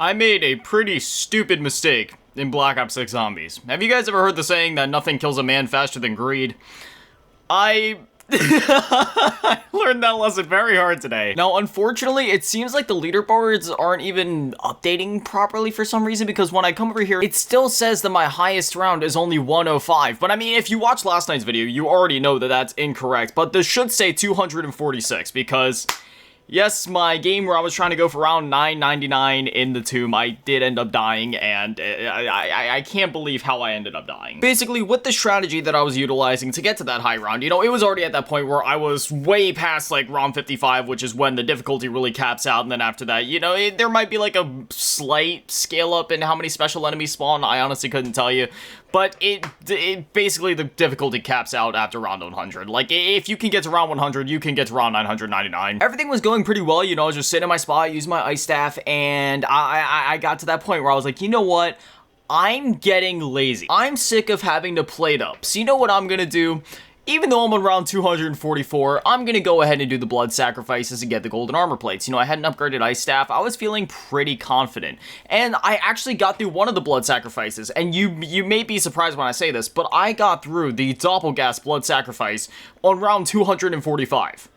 I made a pretty stupid mistake in Black Ops 6 Zombies. Have you guys ever heard the saying that nothing kills a man faster than greed? I I learned that lesson very hard today. Now, unfortunately, it seems like the leaderboards aren't even updating properly for some reason, because when I come over here, it still says that my highest round is only 105. But I mean, if you watched last night's video, you already know that that's incorrect. But this should say 246, because yes, my game where I was trying to go for round 999 in the tomb, I did end up dying, and I can't believe how I ended up dying. Basically, with the strategy that I was utilizing to get to that high round, you know, it was already at that point where I was way past, like, round 55, which is when the difficulty really caps out, and then after that, you know, there might be, like, a slight scale up in how many special enemies spawn. I honestly couldn't tell you. But it basically, the difficulty caps out after round 100. Like, if you can get to round 100, you can get to round 999. Everything was going pretty well, you know, I was just sitting in my spot, using my ice staff, and I got to that point where I was like, you know what? I'm getting lazy. I'm sick of having to plate up. So you know what I'm gonna do? Even though I'm on round 244, I'm gonna go ahead and do the blood sacrifices and get the golden armor plates. You know, I had an upgraded ice staff. I was feeling pretty confident. And I actually got through one of the blood sacrifices. And you may be surprised when I say this, but I got through the Doppelgas blood sacrifice on round 245.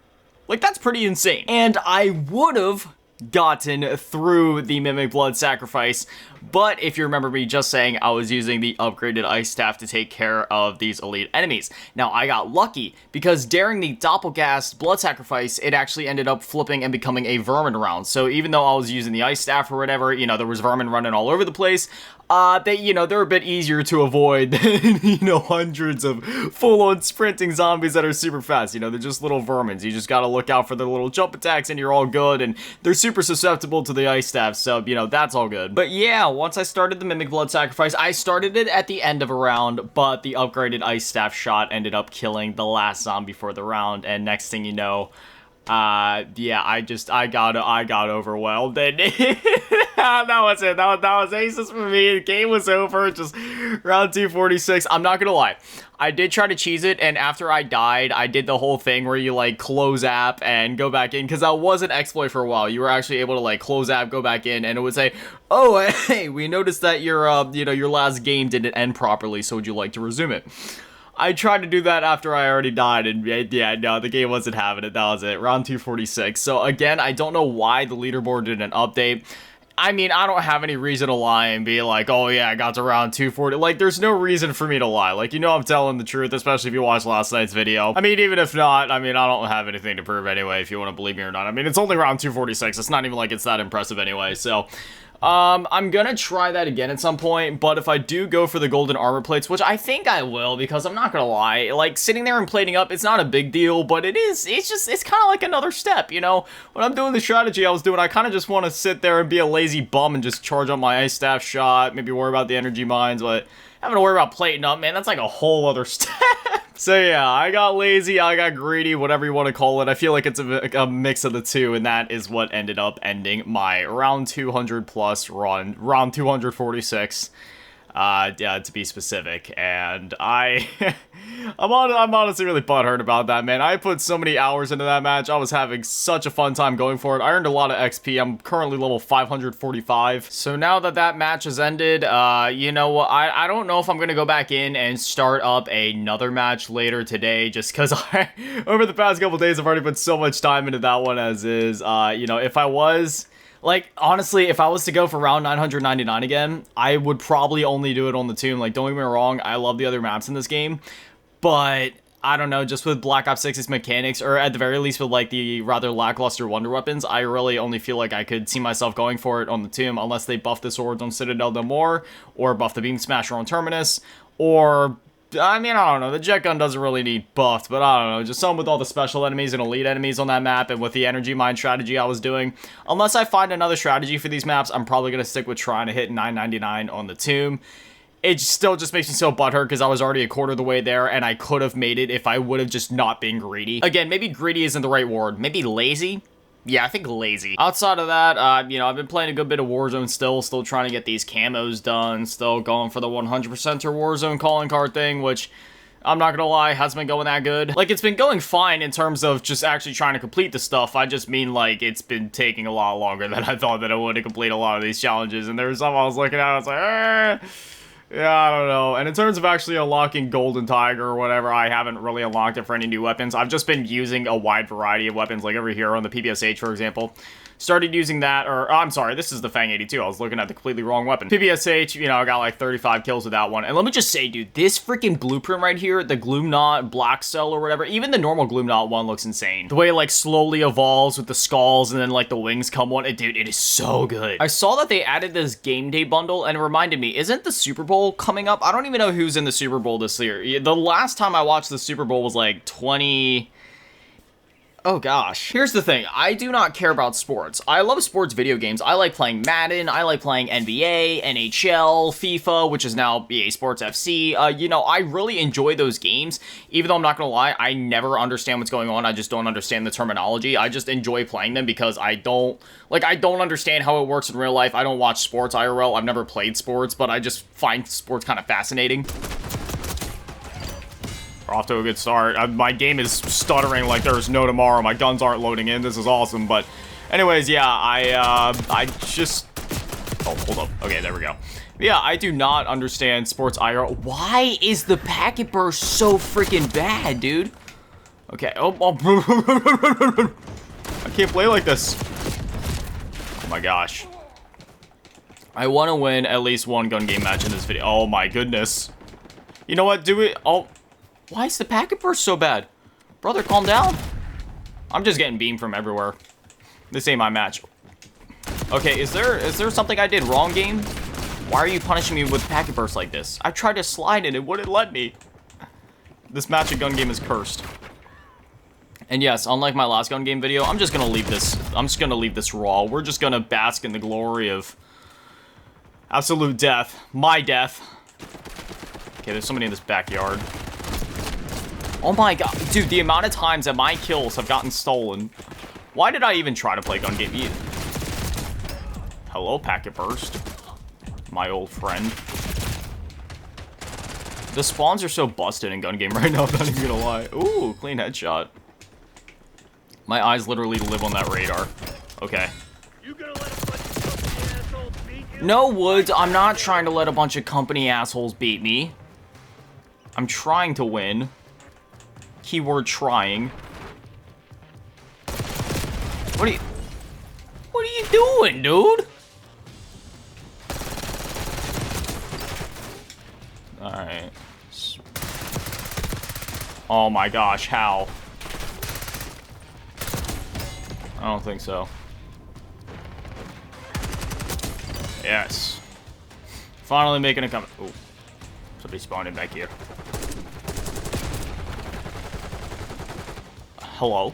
Like, that's pretty insane. And I would've gotten through the Mimic Blood Sacrifice, but if you remember me just saying, I was using the upgraded ice staff to take care of these elite enemies. Now, I got lucky, because during the Doppelgast Blood Sacrifice, it actually ended up flipping and becoming a vermin round. So even though I was using the ice staff or whatever, you know, there was vermin running all over the place. You know, they're a bit easier to avoid than, you know, hundreds of full-on sprinting zombies that are super fast. You know, they're just little vermins. You just gotta look out for their little jump attacks and you're all good, and they're super susceptible to the ice staff, so, you know, that's all good. But yeah, once I started the Mimic Blood Sacrifice, I started it at the end of a round, but the upgraded ice staff shot ended up killing the last zombie for the round, and next thing you know, yeah, I got overwhelmed, and that was it. That was aces for me. The game was over. Just round 246. I'm not gonna lie, I did try to cheese it, and after I died, I did the whole thing where you, like, close app and go back in, because that was an exploit for a while. You were actually able to, like, close app, go back in, and it would say, oh, hey, we noticed that your, you know, your last game didn't end properly, so would you like to resume it? I tried to do that after I already died, and yeah, no, the game wasn't having it. That was it. Round 246. So again, I don't know why the leaderboard didn't update. I mean, I don't have any reason to lie and be like, oh yeah, I got to round 240. Like, there's no reason for me to lie. Like, you know I'm telling the truth, especially if you watched last night's video. I mean, even if not, I mean, I don't have anything to prove anyway, if you want to believe me or not. I mean, it's only round 246. It's not even like it's that impressive anyway, so I'm gonna try that again at some point, but if I do go for the golden armor plates, which I think I will, because I'm not gonna lie, like, sitting there and plating up, it's not a big deal, but it's kind of like another step, you know? When I'm doing the strategy I was doing, I kind of just want to sit there and be a lazy bum and just charge up my ice staff shot, maybe worry about the energy mines, but having to worry about plating up, man, that's like a whole other step. So yeah, I got lazy, I got greedy, whatever you want to call it. I feel like it's a mix of the two, and that is what ended up ending my round 200 plus run, round 246, yeah, to be specific. And I'm honestly really butthurt about that, man. I put so many hours into that match. I was having such a fun time going for it. I earned a lot of XP. I'm currently level 545. So now that that match has ended, you know what? I don't know if I'm gonna go back in and start up another match later today, just because over the past couple days, I've already put so much time into that one as is. You know, if I was... Like, honestly, if I was to go for round 999 again, I would probably only do it on the tomb. Like, don't get me wrong, I love the other maps in this game, but I don't know, just with Black Ops 6's mechanics, or at the very least with, like, the rather lackluster wonder weapons, I really only feel like I could see myself going for it on the tomb, unless they buff the swords on Citadel del More, or buff the Beam Smasher on Terminus, or... I mean, I don't know, the jet gun doesn't really need buffed, but I don't know, just some with all the special enemies and elite enemies on that map, and with the energy mine strategy I was doing. Unless I find another strategy for these maps, I'm probably going to stick with trying to hit 999 on the tomb. It still just makes me so butthurt because I was already a quarter of the way there, and I could have made it if I would have just not been greedy. Again, maybe greedy isn't the right word, maybe lazy? Yeah, I think lazy. Outside of that, you know, I've been playing a good bit of Warzone still trying to get these camos done, still going for the 100%er Warzone calling card thing, which, I'm not gonna lie, hasn't been going that good. Like, it's been going fine in terms of just actually trying to complete the stuff. I just mean, like, it's been taking a lot longer than I thought that it would to complete a lot of these challenges. And there was some I was looking at, I was like, yeah, I don't know. And in terms of actually unlocking Golden Tiger or whatever, I haven't really unlocked it for any new weapons. I've just been using a wide variety of weapons, like over here on the PPSH, for example. Started using that, or, I'm sorry, this is the Fang 82. I was looking at the completely wrong weapon. PPSH, you know, I got like 35 kills with that one. And let me just say, dude, this freaking blueprint right here, the Gloomknot, Black Cell, or whatever, even the normal Gloomknot one looks insane. The way it, like, slowly evolves with the skulls and then, like, the wings come on. Dude, it is so good. I saw that they added this game day bundle, and it reminded me, isn't the Super Bowl coming up? I don't even know who's in the Super Bowl this year. The last time I watched the Super Bowl was, like, Oh gosh. Here's the thing, I do not care about sports. I love sports video games. I like playing Madden, I like playing NBA, NHL, FIFA, which is now EA Sports FC. You know, I really enjoy those games, even though I'm not gonna lie, I never understand what's going on. I just don't understand the terminology. I just enjoy playing them because I don't understand how it works in real life. I don't watch sports IRL, I've never played sports, but I just find sports kind of fascinating. Off to a good start. My game is stuttering like there's no tomorrow. My guns aren't loading in. This is awesome. But anyways, yeah, I just... Oh, hold up. Okay, there we go. Yeah, I do not understand sports IRL. Why is the packet burst so freaking bad, dude? Okay. Oh. I can't play like this. Oh my gosh. I want to win at least one gun game match in this video. Oh my goodness. You know what? Do it. Oh. Why is the packet burst so bad? Brother, calm down. I'm just getting beamed from everywhere. This ain't my match. Okay, is there something I did wrong, game? Why are you punishing me with packet burst like this? I tried to slide it, it wouldn't let me. This match of gun game is cursed. And yes, unlike my last gun game video, I'm just gonna leave this. I'm just gonna leave this raw. We're just gonna bask in the glory of absolute death. My death. Okay, there's somebody in this backyard. Oh my god, dude, the amount of times that my kills have gotten stolen. Why did I even try to play gun game? Hello, packet burst. My old friend. The spawns are so busted in gun game right now, I'm not even gonna lie. Ooh, clean headshot. My eyes literally live on that radar. Okay. No, Woods, I'm not trying to let a bunch of company assholes beat me. I'm trying to win. Keyword trying. What are you doing, dude? Alright. Oh my gosh, how? I don't think so. Yes. Finally making a comeback. Ooh. Somebody spawned in back here. Hello?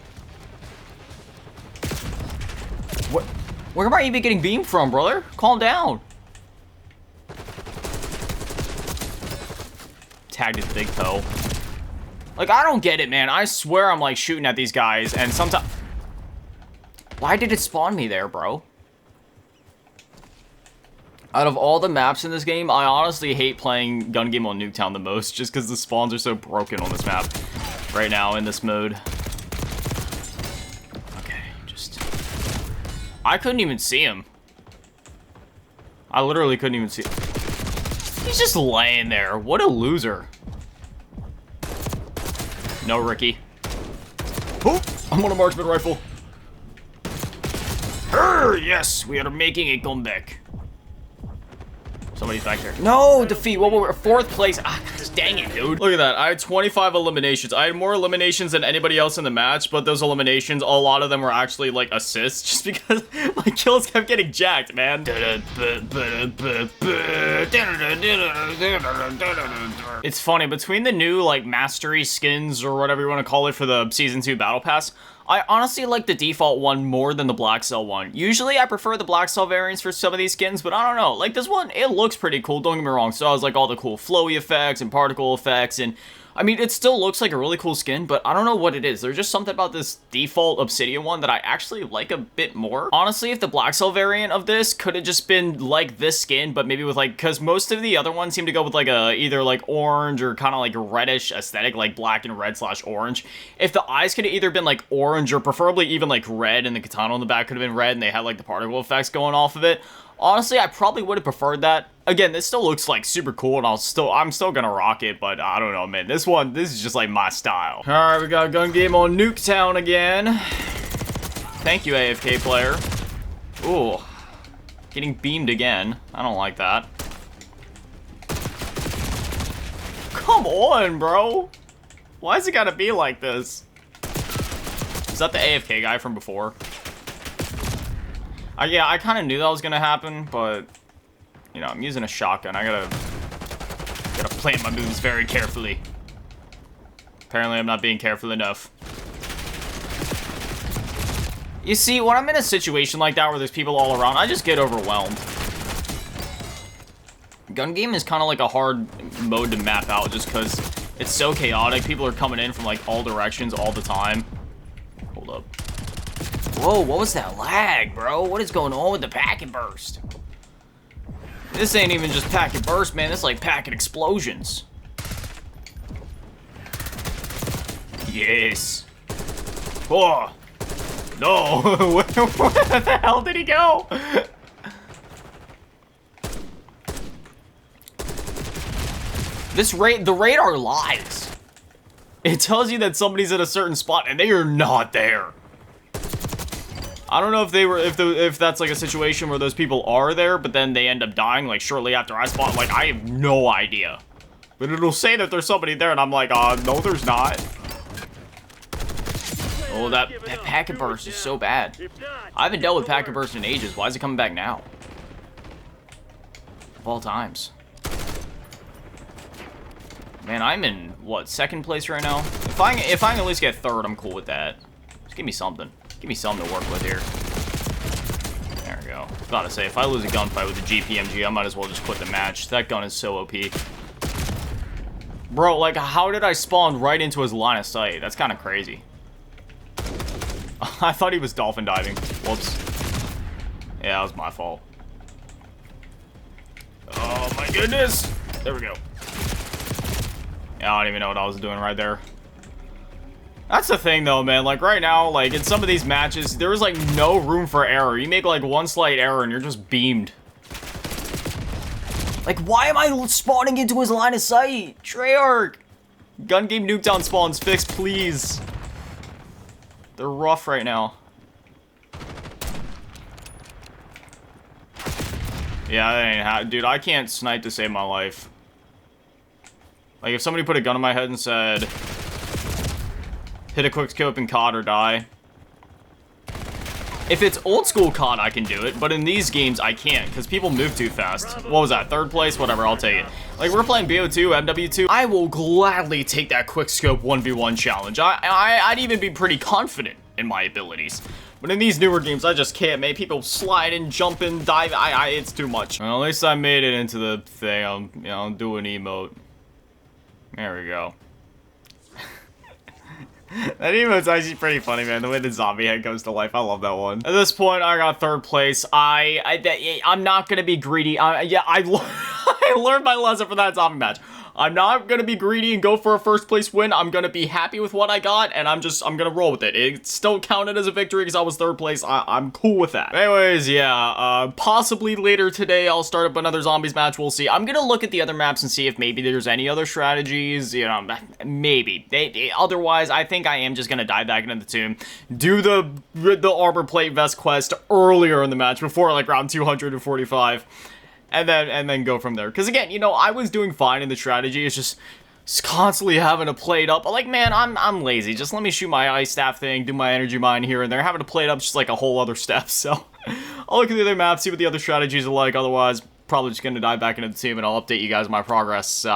What? Where am I even getting beamed from, brother? Calm down. Tagged his big toe. Like, I don't get it, man. I swear I'm, like, shooting at these guys, and sometimes... Why did it spawn me there, bro? Out of all the maps in this game, I honestly hate playing gun game on Nuketown the most, just because the spawns are so broken on this map right now in this mode. I couldn't even see him. I literally couldn't even see him. He's just laying there. What a loser. No, Ricky. Oh, I'm on a marksman rifle. Yes, we are making a comeback. Somebody's back there. No, defeat. Well, we're fourth place. Ah, dang it, dude. Look at that. I had 25 eliminations. I had more eliminations than anybody else in the match, but those eliminations, a lot of them were actually, like, assists, just because my kills kept getting jacked, man. It's funny, between the new, like, mastery skins, or whatever you want to call it, for the Season 2 Battle Pass, I honestly like the default one more than the Black Cell one. Usually I prefer the Black Cell variants for some of these skins, but I don't know. Like this one, it looks pretty cool, don't get me wrong. So I was like all the cool flowy effects and particle effects, and I mean, it still looks like a really cool skin, but I don't know what it is. There's just something about this default Obsidian one that I actually like a bit more. Honestly, if the Black Cell variant of this could have just been like this skin, but maybe with like, because most of the other ones seem to go with like a either like orange or kind of like reddish aesthetic, like black and red / orange. If the eyes could have either been like orange or preferably even like red, and the katana on the back could have been red, and they had like the particle effects going off of it. Honestly, I probably would have preferred that. Again, this still looks like super cool, and I'm still gonna rock it, but I don't know, man. This is just like my style. All right, we got a gun game on Nuketown again. Thank you, AFK player. Ooh, getting beamed again. I don't like that. Come on, bro. Why is it gotta be like this? Is that the AFK guy from before? Yeah, I kind of knew that was gonna happen, but you know, I'm using a shotgun. I gotta plan my moves very carefully. Apparently, I'm not being careful enough. You see, when I'm in a situation like that where there's people all around, I just get overwhelmed. Gun game is kind of like a hard mode to map out just because it's so chaotic. People are coming in from like all directions all the time. Hold up. Whoa, what was that lag, bro? What is going on with the packet burst? This ain't even just packet burst, man. This is like packet explosions. Yes. Oh. No. Where the hell did he go? The radar lies. It tells you that somebody's at a certain spot and they are not there. I don't know if that's like a situation where those people are there, but then they end up dying like shortly after I spawn. Like, I have no idea. But it'll say that there's somebody there, and I'm like, no, there's not. Oh, that packet burst is so bad. I haven't dealt with packet burst in ages. Why is it coming back now? Of all times. Man, I'm in, what, second place right now? If I can at least get third, I'm cool with that. Just give me something. Give me something to work with here. There we go. About to say, if I lose a gunfight with the GPMG, I might as well just quit the match. That gun is so OP. Bro, like, how did I spawn right into his line of sight? That's kind of crazy. I thought he was dolphin diving. Whoops. Yeah, that was my fault. Oh my goodness! There we go. Yeah, I don't even know what I was doing right there. That's the thing, though, man. Like, right now, like, in some of these matches, there is, like, no room for error. You make, like, one slight error, and you're just beamed. Like, why am I spawning into his line of sight? Treyarch! Gun game Nuketown spawns fixed, please. They're rough right now. Yeah, that ain't how. Dude, I can't snipe to save my life. Like, if somebody put a gun on my head and said, hit a quick scope in COD or die. If it's old school COD, I can do it, but in these games, I can't, because people move too fast. What was that, third place? Whatever, I'll take it. Like, we're playing BO2, MW2. I will gladly take that quick scope 1v1 challenge. I'd even be pretty confident in my abilities. But in these newer games, I just can't, man. People slide and jump and dive. It's too much. Well, at least I made it into the thing. I'll do an emote. There we go. That emote's actually pretty funny, man. The way the zombie head comes to life. I love that one. At this point, I got third place. I'm not gonna be greedy. Yeah, I learned my lesson from that zombie match. I'm not gonna be greedy and go for a first place win. I'm gonna be happy with what I got, and I'm gonna roll with it. It still counted as a victory because I was third place. I'm cool with that. Anyways, yeah, possibly later today I'll start up another zombies match. We'll see. I'm gonna look at the other maps and see if maybe there's any other strategies. You know, maybe. Otherwise, I think I am just gonna dive back into the tomb, do the armor plate vest quest earlier in the match before like round 245. And then go from there. Because again, you know, I was doing fine in the strategy. It's just constantly having to play it up. Like, man, I'm lazy. Just let me shoot my ice staff thing, do my energy mine here and there. Having to play it up just like a whole other step. So I'll look at the other maps, see what the other strategies are like. Otherwise, probably just gonna dive back into the team, and I'll update you guys on my progress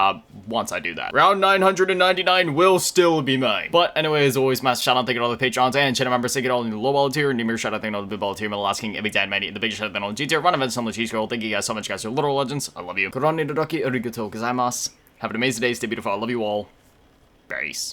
once I do that. Round 999 will still be mine. But anyway, as always, massive shout out, thank you to all the patrons and channel members. Thank you to all in the low ball tier, and Nimir shout out, thank you to all the big ball tier, Middle King, Every Dad Manny, the biggest shout out than all the G tier, run events on the cheese scroll. Thank you guys so much, guys. You're literal legends. I love you. Koroni Dodaki Arigato gozaimasu. Have an amazing day. Stay beautiful. I love you all. Peace.